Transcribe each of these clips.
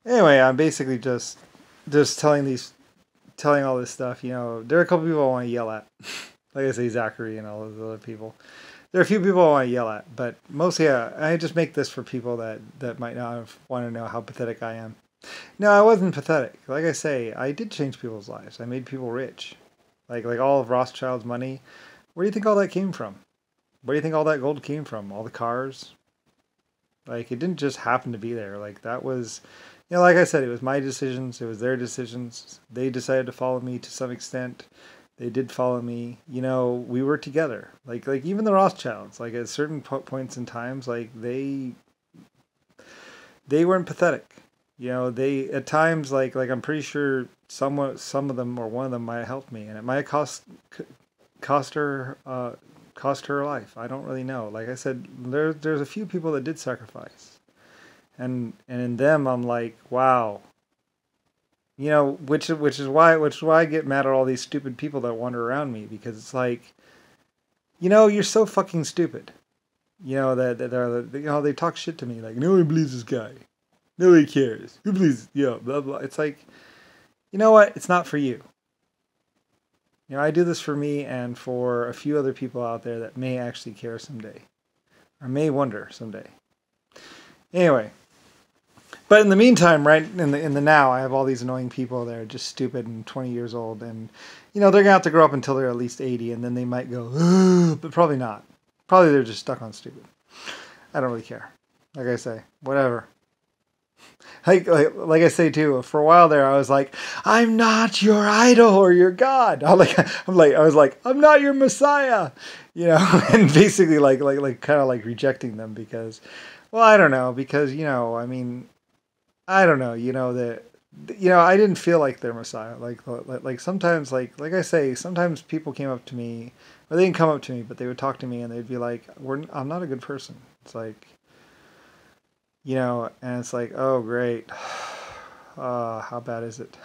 Anyway, I'm basically just telling all this stuff. There are a couple people I want to yell at, like I say, Zachary and all those other people. There are a few people I want to yell at, but mostly I just make this for people that might not want to know how pathetic I am. No, I wasn't pathetic. Like I say, I did change people's lives. I made people rich. Like all of Rothschild's money. Where do you think all that came from? Where do you think all that gold came from? All the cars? Like it didn't just happen to be there. Like that was, like I said, it was my decisions. It was their decisions. They decided to follow me to some extent. They did follow me. We were together. Like even the Rothschilds. Like at certain points in times, like they weren't pathetic. They at times like I'm pretty sure some of them or one of them might have helped me, and it might have cost her cost her life. I don't really know. Like I said, there's a few people that did sacrifice, and in them I'm like, wow. Which is why I get mad at all these stupid people that wander around me, because it's like, you're so fucking stupid. They talk shit to me like nobody believes this guy. Nobody cares. Who believes? Yeah, blah blah. It's like, you know what? It's not for you. I do this for me and for a few other people out there that may actually care someday, or may wonder someday. Anyway, but in the meantime, right in the now, I have all these annoying people that are just stupid and 20 years old, and they're gonna have to grow up until they're at least 80, and then they might go, ugh, but probably not. Probably they're just stuck on stupid. I don't really care. Like I say, whatever. Like I say too, for a while there, I was like, I'm not your idol or your God. I was like, I'm not your Messiah, and basically kind of like rejecting them because, well, I don't know, because I mean, I don't know, that. I didn't feel like their Messiah. Like sometimes, like I say, sometimes people came up to me, or they didn't come up to me, but they would talk to me, and they'd be like, I'm not a good person. It's like, and it's like, oh, great. How bad is it?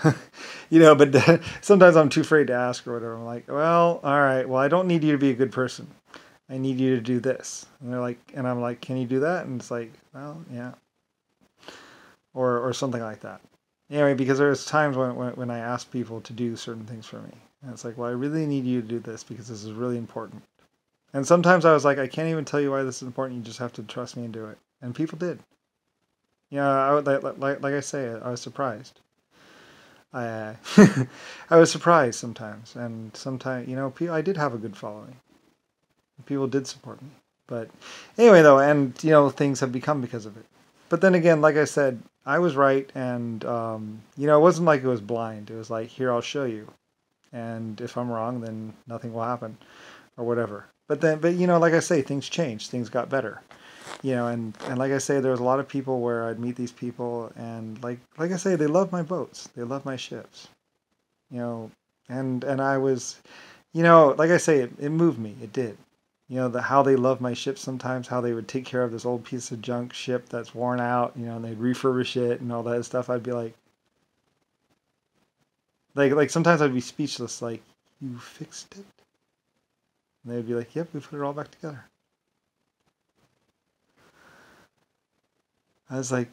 But sometimes I'm too afraid to ask or whatever. I'm like, well, all right, well, I don't need you to be a good person. I need you to do this. And they're like, and I'm like, can you do that? And it's like, well, yeah. Or something like that. Anyway, because there's times when I ask people to do certain things for me. And it's like, well, I really need you to do this because this is really important. And sometimes I was like, I can't even tell you why this is important. You just have to trust me and do it. And people did. Like I say, I was surprised. I I was surprised sometimes, and sometimes I did have a good following. People did support me, but anyway, though, and things have become because of it. But then again, like I said, I was right, and it wasn't like it was blind. It was like, here, I'll show you, and if I'm wrong, then nothing will happen, or whatever. But like I say, things changed. Things got better. And like I say, there was a lot of people where I'd meet these people, and like I say, they love my boats, they love my ships, and I was, like I say, it moved me, it did, how they love my ship sometimes, how they would take care of this old piece of junk ship that's worn out, and they'd refurbish it and all that stuff. I'd be like sometimes I'd be speechless, like, you fixed it, and they'd be like, yep, we put it all back together. I was like,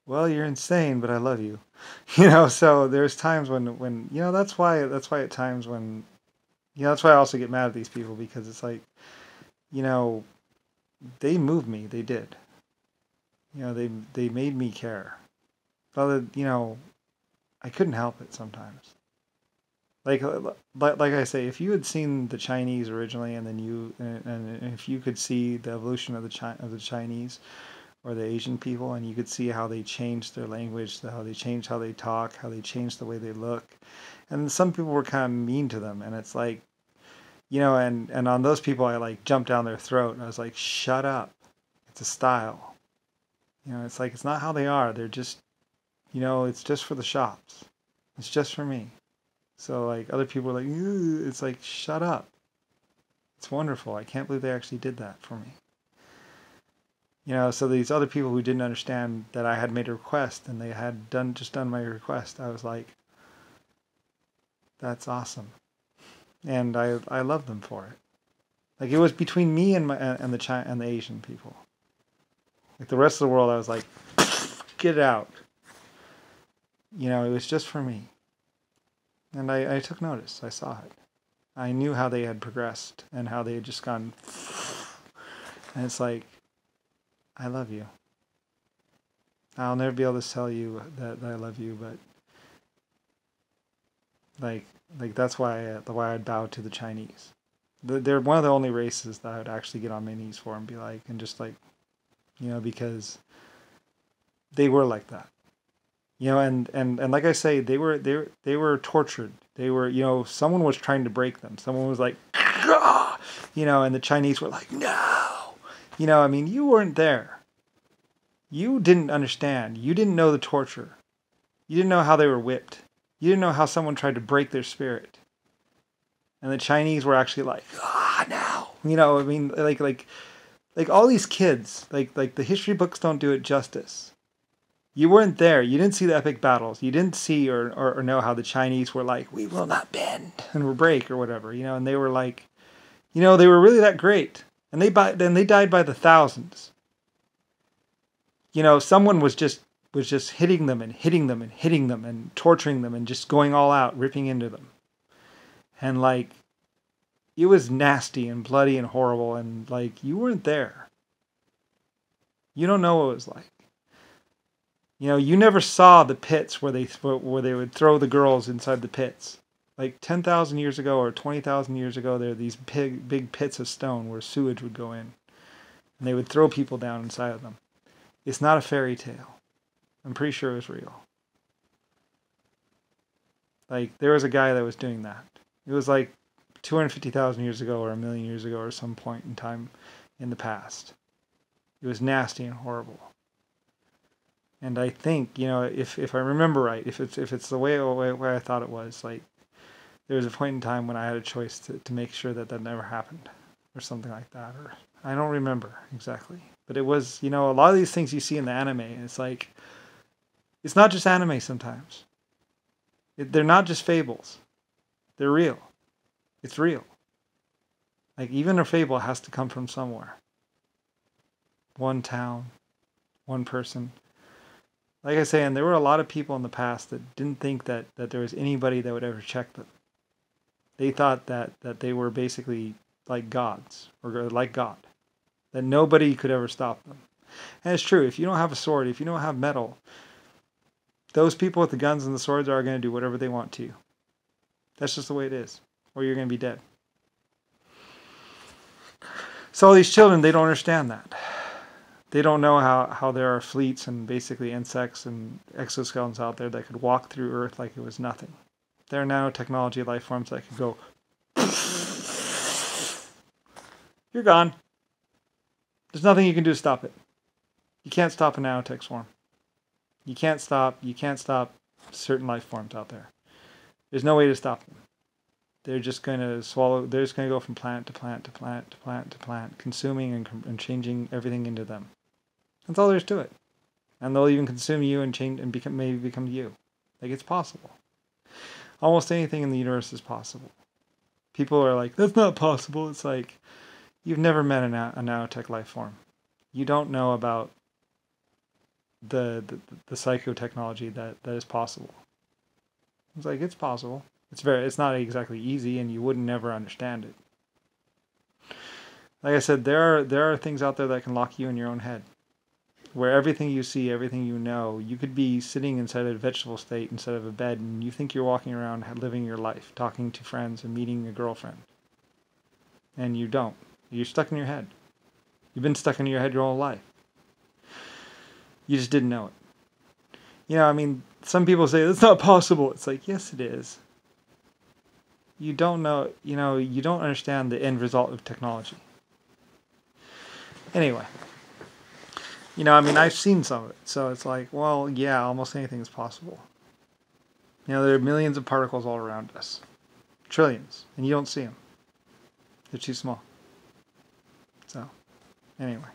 well, you're insane, but I love you. So there's times when that's why at times when, that's why I also get mad at these people, because it's like, you know, they moved me. They did. They made me care. But, I couldn't help it sometimes. Like I say, if you had seen the Chinese originally, and then and if you could see the evolution of the Chinese or the Asian people, and you could see how they changed their language, how they changed how they talk, how they changed the way they look, and some people were kind of mean to them, and it's like, and on those people I like jumped down their throat, and I was like, shut up, it's a style, it's like, it's not how they are, they're just, it's just for the shops, it's just for me. So like other people are like, "Ew," it's like, shut up. It's wonderful. I can't believe they actually did that for me. So these other people who didn't understand that I had made a request and they had done my request, I was like, that's awesome. And I love them for it. Like, it was between me and the Asian people. Like the rest of the world, I was like, get it out. It was just for me. And I took notice. I saw it. I knew how they had progressed and how they had just gone. And it's like, I love you. I'll never be able to tell you that I love you, but like that's why I'd bow to the Chinese. They're one of the only races that I would actually get on my knees for and be like, and just like, because they were like that. And like I say, they were tortured. They were, someone was trying to break them. Someone was like, and the Chinese were like, no. You weren't there. You didn't understand. You didn't know the torture. You didn't know how they were whipped. You didn't know how someone tried to break their spirit. And the Chinese were actually like, no. Like all these kids, like the history books don't do it justice. You weren't there. You didn't see the epic battles. You didn't see or know how the Chinese were like, we will not bend and we'll break or whatever, and they were like, they were really that great. And they died by the thousands. Someone was just hitting them and hitting them and hitting them and torturing them and just going all out, ripping into them. And like, it was nasty and bloody and horrible. And like, you weren't there. You don't know what it was like. You never saw the pits where they would throw the girls inside the pits. Like 10,000 years ago or 20,000 years ago, there were these big pits of stone where sewage would go in. And they would throw people down inside of them. It's not a fairy tale. I'm pretty sure it was real. Like, there was a guy that was doing that. It was like 250,000 years ago or a million years ago or some point in time in the past. It was nasty and horrible. And I think, if I remember right, if it's the way I thought it was, like, there was a point in time when I had a choice to make sure that never happened or something like that. Or I don't remember exactly. But it was, a lot of these things you see in the anime, it's like, it's not just anime sometimes. They're not just fables. They're real. It's real. Like, even a fable has to come from somewhere. One town, one person. Like I say, and there were a lot of people in the past that didn't think that there was anybody that would ever check them. They thought that they were basically like gods, or like God. That nobody could ever stop them. And it's true, if you don't have a sword, if you don't have metal, those people with the guns and the swords are going to do whatever they want to you. That's just the way it is. Or you're going to be dead. So all these children, they don't understand that. They don't know how there are fleets and basically insects and exoskeletons out there that could walk through Earth like it was nothing. There are nanotechnology life forms that could go, you're gone. There's nothing you can do to stop it. You can't stop a nanotech swarm. You can't stop certain life forms out there. There's no way to stop them. They're just going to they're just going to go from plant to plant to plant to plant to plant, consuming and changing everything into them. That's all there is to it. And they'll even consume you and change and maybe become you. Like, it's possible. Almost anything in the universe is possible. People are like, that's not possible. It's like, you've never met a nanotech life form. You don't know about the psychotechnology that is possible. It's like, it's possible. It's not exactly easy, and you wouldn't never understand it. Like I said, there are things out there that can lock you in your own head, where everything you see, everything you know, you could be sitting inside a vegetable state instead of a bed, and you think you're walking around living your life, talking to friends and meeting a girlfriend. And you don't. You're stuck in your head. You've been stuck in your head your whole life. You just didn't know it. Some people say, that's not possible. It's like, yes, it is. You don't know, you don't understand the end result of technology. Anyway. I've seen some of it. So it's like, well, yeah, almost anything is possible. There are millions of particles all around us. Trillions. And you don't see them. They're too small. So, anyway.